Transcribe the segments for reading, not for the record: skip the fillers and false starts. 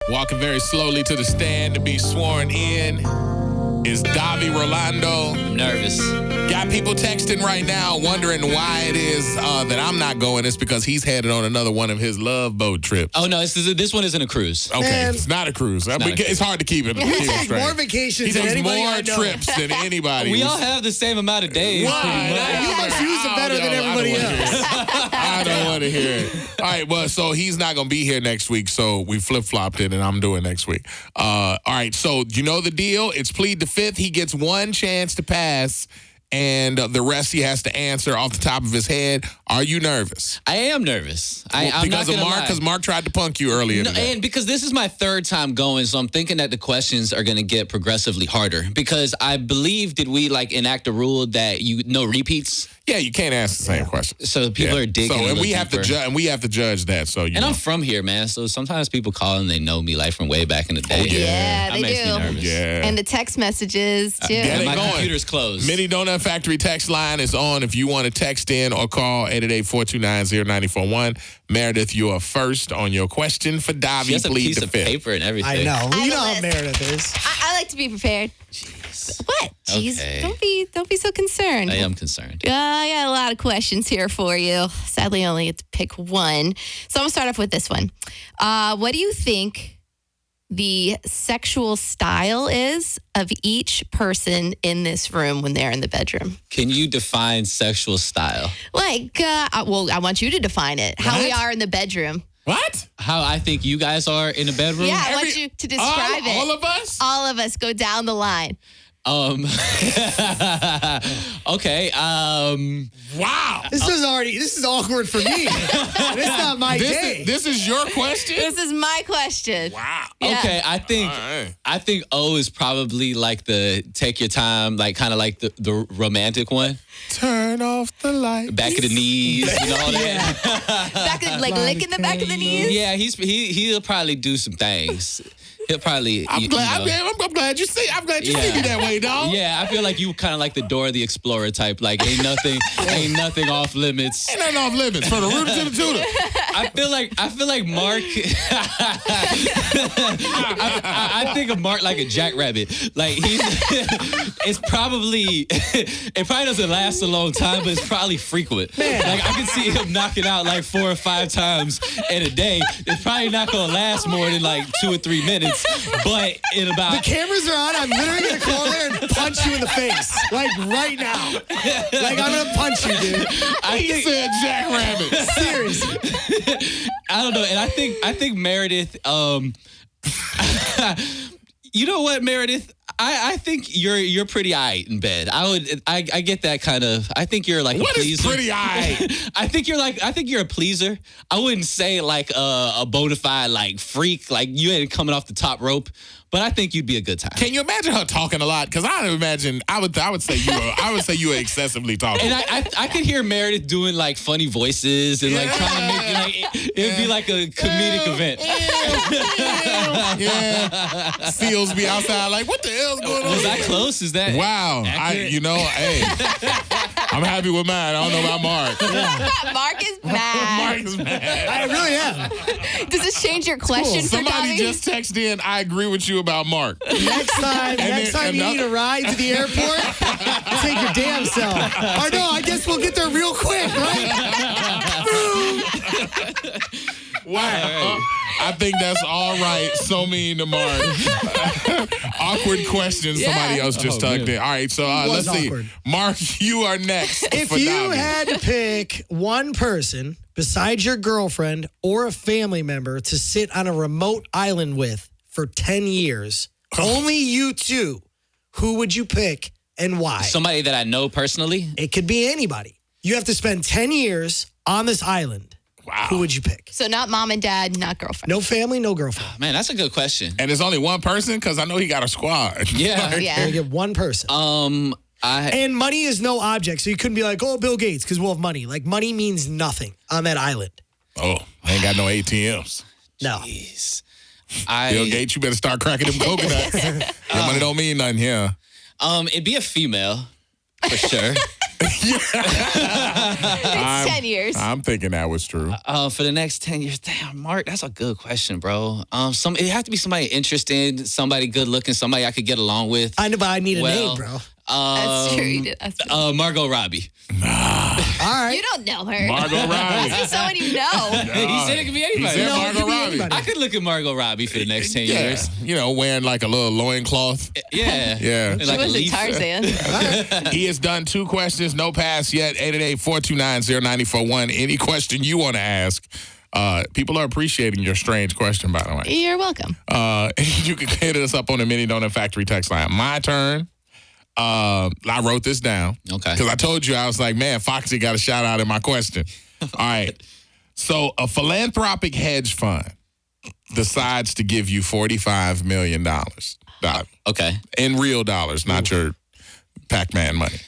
Walking very slowly to the stand to be sworn in is Davy Rolando. I'm nervous. Got people texting right now wondering why it is that I'm not going. It's because he's headed on another one of his love boat trips. Oh, no, this one isn't a cruise. Okay, Man. it's not a cruise. It's hard to keep it. You take more vacations He than takes anybody more I know. trips than anybody. We all have the same amount of days. Why? You must use it better than everybody else. I don't want to hear it. All right, well, so he's not going to be here next week, so we flip-flopped it, and I'm doing next week. All right, so you know the deal. It's plead the fifth. He gets one chance to pass, and the rest he has to answer off the top of his head. Are you nervous? I am nervous. I'm because not of Mark? Because Mark tried to punk you earlier today. And because this is my third time going, so I'm thinking that the questions are going to get progressively harder. Because I believe, did we enact a rule that no repeats? Yeah, you can't ask the same question. So people are digging. So, a and little we have to deeper. judge. And we have to judge that. So you. And I'm from here, man. So sometimes people call and they know me from way back in the day. Oh, yeah. Yeah, they makes me do. nervous. Yeah. And the text messages, too. Get And it my going. computer's closed. Mini Donut Factory text line is on if you want to text in or call 888-429-0941. Meredith, you are first on your question for Davy. She has a Plead piece the of fifth. paper and everything. I know. I You have know a how list. Meredith is. I like to be prepared. Jeez. What? Jeez, Okay. don't be so concerned. I am concerned. I got a lot of questions here for you. Sadly, I only get to pick one. So I'm going to start off with this one. What do you think the sexual style is of each person in this room when they're in the bedroom? Can you define sexual style? I want you to define it. How we What? are in the bedroom. What? How I think you guys are in the bedroom? Yeah, I want you to describe it. All of us? All of us go down the line. Okay. Wow. This is awkward for me. It's not my day. This is your question? This is my question. Wow. Yeah. Okay, I think O is probably like the take your time, kind of like the romantic one. Turn off the light. Back of the knees, all that. Back of, licking the back of the knees? Yeah, he'll probably do some things. He'll probably. I'm glad you see me that way, dog. Yeah, I feel like you kind of like the Dora the Explorer type. Like ain't nothing off limits. Ain't nothing off limits. From the rooter to the tutor. I feel like Mark. I think of Mark like a jackrabbit. Like it probably doesn't last a long time, but it's probably frequent. Man. Like I can see him knocking out like 4 or 5 times in a day. It's probably not gonna last more than like 2 or 3 minutes. But in about The cameras are on. I'm literally going to call there and punch you in the face. Like right now. Like I'm going to punch you, dude. He said jackrabbit. Seriously. I don't know, and I think Meredith. You know what, Meredith? I think you're pretty aight in bed. I get that kind of. I think you're like What a is pleaser. pretty aight? I think you're a pleaser. I wouldn't say like a bona fide like freak. Like you ain't coming off the top rope. But I think you'd be a good time. Can you imagine her talking a lot? Because I would say you are excessively talking. And I could hear Meredith doing like funny voices and like trying to make it like it'd be like a comedic event. Yeah. Seals be outside like, what the hell's going on? Was I close? Is that Wow. accurate? Hey, I'm happy with mine. I don't know about Mark. Mark is mad. Mark is mad. I really am. Does this change your question for Somebody Davy? just texted in, I agree with you about Mark. Next time you need a ride to the airport, take your damn self. Or no, I guess we'll get there real quick, right? Wow. I think that's all right. So mean to Mark. Awkward question somebody else just tucked in. All right, so let's awkward. see. Mark, you are next. If for you Davy. had to pick one person besides your girlfriend or a family member to sit on a remote island with for 10 years, only you two, who would you pick and why? Somebody that I know personally. It could be anybody. You have to spend 10 years on this island. Wow. Who would you pick? So not mom and dad, not girlfriend. No family, no girlfriend. Man, that's a good question. And it's only one person? Because I know he got a squad. Yeah. You're Yeah. going to get one person. And money is no object, so you couldn't be like, oh, Bill Gates, because we'll have money. Like, money means nothing on that island. Oh, I ain't got no ATMs. No. Jeez. Bill Gates, you better start cracking them coconuts. Your money don't mean nothing here. It'd be a female, for sure. It's 10 years. I'm thinking that was true. For the next 10 years, damn, Mark, that's a good question, bro. It have to be somebody interesting, somebody good looking, somebody I could get along with. I know, but I need a name, bro. That's true. You did. That's true. Margot Robbie. All right. You don't know her. Margot Robbie. This is someone you know. He said it could be He anybody. said No, it Margot could be Robbie. anybody. I could look at Margot Robbie for the next 10 years. You know, wearing like a little loincloth. Yeah. Yeah. And She like a was a leaf. Tarzan. He has done 2 questions, no pass yet. 888-429-0941. Any question you want to ask. People are appreciating your strange question, by the way. You're welcome. You can hit us up on the Mini Donut Factory text line. My turn. I wrote this down. Okay. Because I told you, I was like, man, Foxy got a shout out in my question. All right. So a philanthropic hedge fund decides to give you $45 million. Okay. In real dollars, not your Pac-Man money.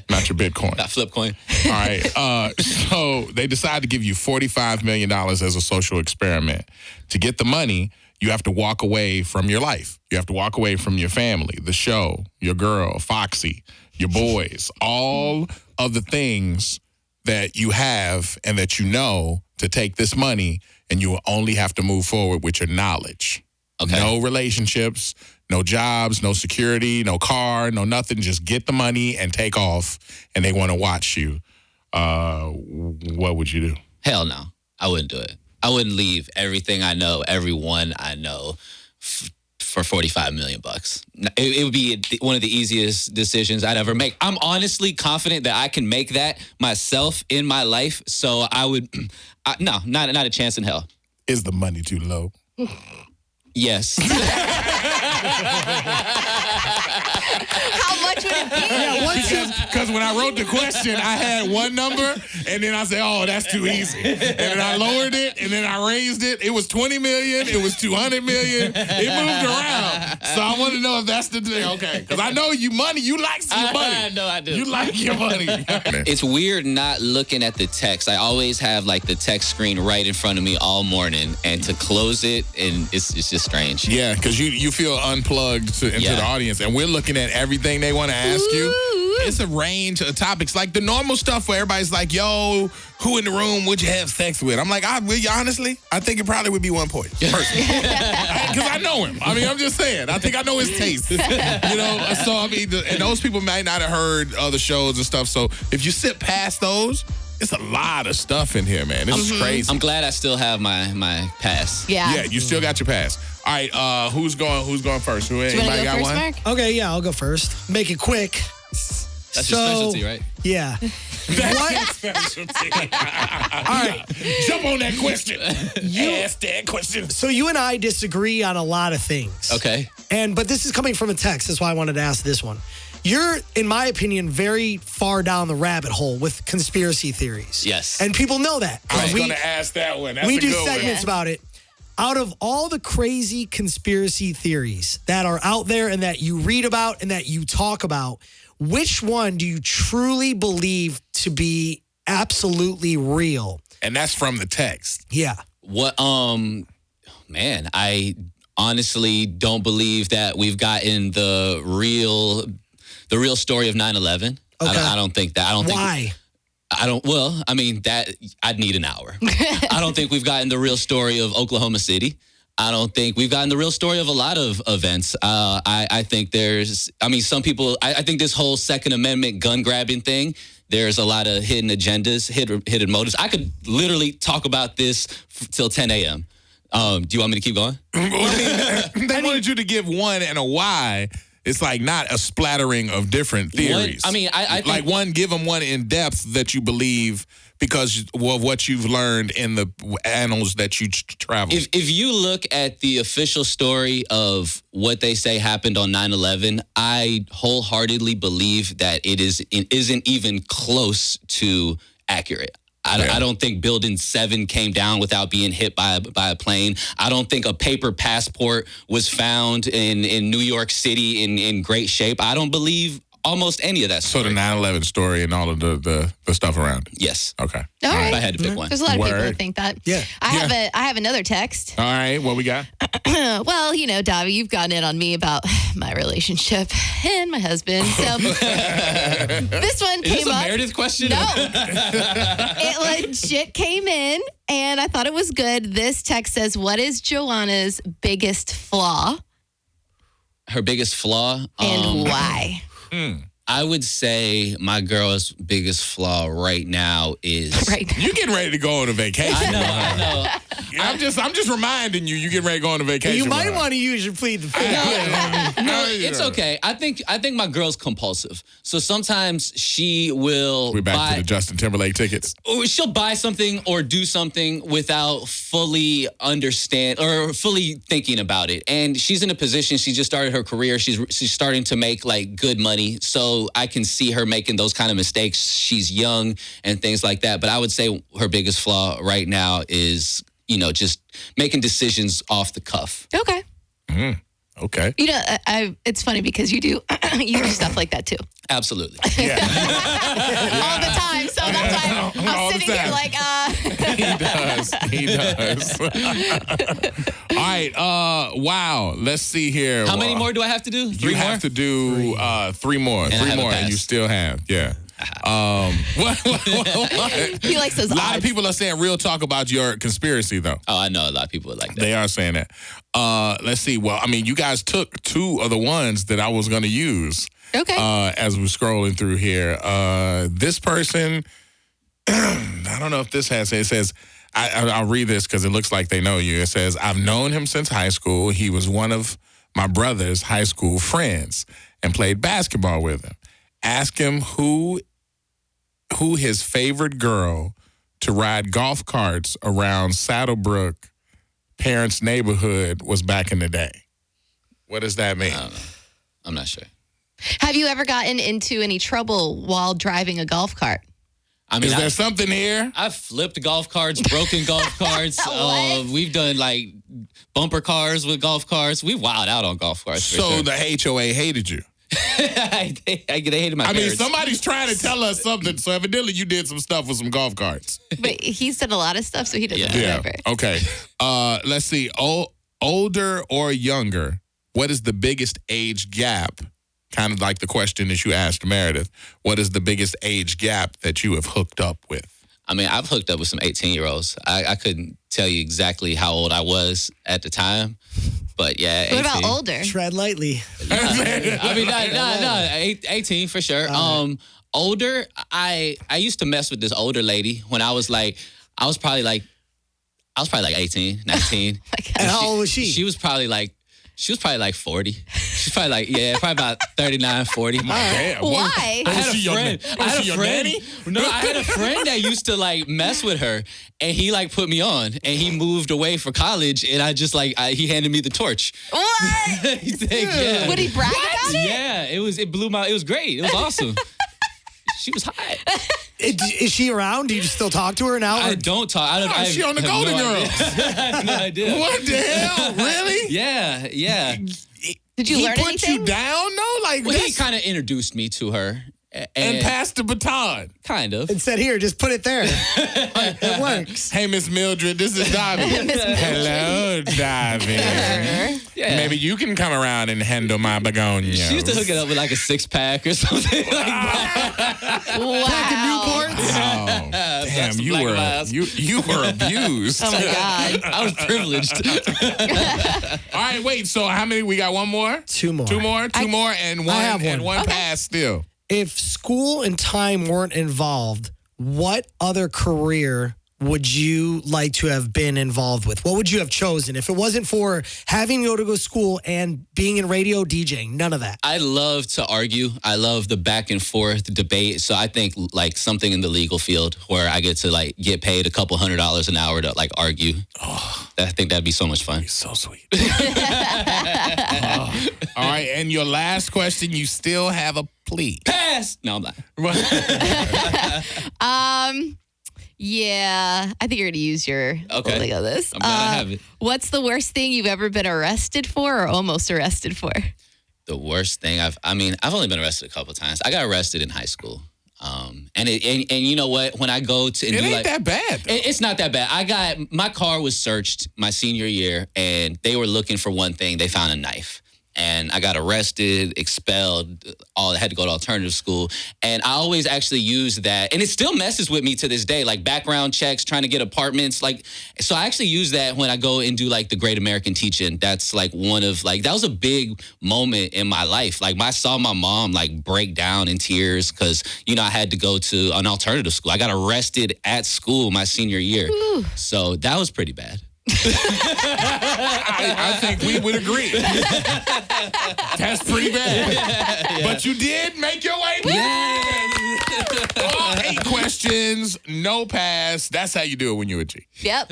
Not your Bitcoin. Not flip coin. All right. So they decide to give you $45 million as a social experiment. To get the money, you have to walk away from your life. You have to walk away from your family, the show, your girl, Foxy, your boys, all of the things that you have and that you know to take this money, and you will only have to move forward with your knowledge. Okay. No relationships, no jobs, no security, no car, no nothing. Just get the money and take off, and they want to watch you. What would you do? Hell no. I wouldn't do it. I wouldn't leave everything I know, everyone I know for $45 million. It would be one of the easiest decisions I'd ever make. I'm honestly confident that I can make that myself in my life. So I would, no, not a chance in hell. Is the money too low? Yes. How much would it be? Because when I wrote the question, I had one number, and then I said, "Oh, that's too easy." And then I lowered it, and then I raised it. It was $20 million. It was $200 million. It moved around. So I want to know if that's the thing. Okay, because I know you money. You like your money. No, I do. You like your money. It's weird not looking at the text. I always have like the text screen right in front of me all morning, and to close it, and it's just strange. Yeah, because you feel unplugged into the audience, and we're looking at everything they want to ask you. It's a range of topics, like the normal stuff where everybody's like, "Yo, who in the room would you have sex with?" I'm like, honestly, I think it probably would be one person, because I know him. I mean, I'm just saying, I think I know his taste. So I mean, and those people might not have heard other shows and stuff. So if you sit past those, it's a lot of stuff in here, man. This is crazy. I'm glad I still have my pass. Yeah. You still got your pass. All right, who's going first? Do you want to Anybody go got first, one? Mark? Okay, yeah, I'll go first. Make it quick. That's your specialty, right? Yeah. That's specialty. All right, jump on that question. Ask that question. So you and I disagree on a lot of things. Okay. But this is coming from a text. That's why I wanted to ask this one. You're, in my opinion, very far down the rabbit hole with conspiracy theories. Yes. And people know that. I was going to ask that one. That's we a do good segments about it. Out of all the crazy conspiracy theories that are out there and that you read about and that you talk about, which one do you truly believe to be absolutely real? And that's from the text. Yeah. What? Man, I honestly don't believe that we've gotten the real story of 9/11. Okay. I don't think that. Why? Well, I mean, that I'd need an hour. I don't think we've gotten the real story of Oklahoma City. I don't think we've gotten the real story of a lot of events. I think some people, I think this whole Second Amendment gun grabbing thing, there's a lot of hidden agendas, hidden motives. I could literally talk about this till 10 a.m. Do you want me to keep going? They wanted you to give one and a why. It's like not a splattering of different theories. I think, like give them one in depth that you believe because of what you've learned in the annals that you travel. If you look at the official story of what they say happened on 9/11, I wholeheartedly believe that it isn't even close to accurate. I don't think Building 7 came down without being hit by a plane. I don't think a paper passport was found in New York City in great shape. I don't believe almost any of that story. So the 9/11 story and all of the stuff around it. Yes. Okay. All right. If I had to pick one. There's a lot of people who Word. think that. Yeah. I have another text. All right. What we got? Well, Davy, you've gotten it on me about my relationship and my husband. So this one Is came this a up. Meredith question? No. It legit came in, and I thought it was good. This text says, what is Joanna's biggest flaw Her biggest flaw? and why? I would say my girl's biggest flaw right now is... Right now. You getting ready to go on a vacation? I know. I'm just reminding you. You getting ready to go on a vacation? You might with her. want to use your Plead the Fifth. No, it's okay. I think my girl's compulsive. So sometimes she will We back buy... to the Justin Timberlake tickets. Or she'll buy something or do something without fully understand or fully thinking about it. And she's in a position, she just started her career. She's starting to make like good money. So I can see her making those kind of mistakes. She's young and things like that. But I would say her biggest flaw right now is, just making decisions off the cuff. Okay. Okay. It's funny because you do stuff like that too. Absolutely. Yeah. All the time. So that's why All I'm the sitting here time. like, He does. All right. Wow. Let's see here. How many more do I have to do? You Three more? have to do 3 more. And I 3 haven't more, and you passed. still have. Yeah. What? he likes those A lot of odds. people are saying real talk about your conspiracy, though. Oh, I know a lot of people would like that. They are saying that. Let's see. Well, I mean, you guys took 2 of the ones that I was going to use Okay. as we're scrolling through here. This person, I don't know if this has it. Says, I'll read this because it looks like they know you. It says, I've known him since high school. He was one of my brother's high school friends and played basketball with him. Ask him who his favorite girl to ride golf carts around Saddlebrook parents' neighborhood was back in the day. What does that mean? I don't know. I'm not sure. Have you ever gotten into any trouble while driving a golf cart? I mean, Is there something here? I've flipped golf carts, broken golf carts. What? We've done like bumper cars with golf carts. We wild out on golf carts. For So sure. the HOA hated you. they hated my I mean, parents. somebody's trying to tell us something. So evidently you did some stuff with some golf carts. But he's done a lot of stuff, so he doesn't Yeah. remember. Okay. Let's see. Older or younger? What is the biggest age gap? Kind of like the question that you asked Meredith. What is the biggest age gap that you have hooked up with? I mean, I've hooked up with some 18-year-olds. I couldn't tell you exactly how old I was at the time, but yeah, 18. What about older? Tread lightly. I mean, no, 18 for sure. Older, I used to mess with this older lady when I was probably like 18, 19. And how old was she? She was probably like 40. She's probably probably about 39, 40. Damn. Why? I had Was she a your friend. na- was she your nanny? No, I had a friend that used to like mess with her, and he like put me on, and he moved away for college, and I just he handed me the torch. What? He said, yeah. Would he brag about it? Yeah, it blew my. It was great. It was awesome. She was hot. Is she around? Do you still talk to her now? I or- don't talk. I don't. Oh, I she on the have Golden no Girls. idea. I have no idea. What the hell? Really? Yeah. Did you He learn put anything? you down? No, like Well, he this? kind of introduced me to her, And passed the baton. kind of. and said, here, just put it there. It works. Hey, Miss Mildred, this is Davy. Hello, Davy. Yeah. Maybe you can come around and handle my begonia. She used to hook it up with like a 6-pack or something like that. Wow. Oh, damn, some you Black were Lives. you were abused. Oh my God. I was privileged. All right, wait. So how many? We got one more. 2 more. Two more, and one, have and one. one pass still. If school and time weren't involved, what other career would you like to have been involved with? What would you have chosen if it wasn't for having to go to school and being in radio DJing? None of that. I love to argue. I love the back and forth debate. So I think like something in the legal field where I get to like get paid a couple $100 an hour to like argue. I think that'd be so much fun. So sweet. All right, and your last question, you still have a plea. Pass. No, I'm not. Yeah, I think you're going to use your Okay. holding on this. I'm glad I have it. What's the worst thing you've ever been arrested for or almost arrested for? The worst thing I've only been arrested a couple of times. I got arrested in high school. And you know what? When I go to It ain't that bad. though. It's not that bad. My car was searched my senior year, and they were looking for one thing. They found a knife. and I got arrested, expelled, I had to go to alternative school. And I always actually use that, and it still messes with me to this day, like background checks, trying to get apartments. Like, so I actually use that when I go and do like the Great American Teach-In. That's like one of like, that was a big moment in my life. Like I saw my mom like break down in tears because, you know, I had to go to an alternative school. I got arrested at school my senior year. Ooh. So that was pretty bad. I think we would agree. That's pretty bad. But you did make your way back. All 8 questions, no pass. That's how you do it when you're a G. Yep.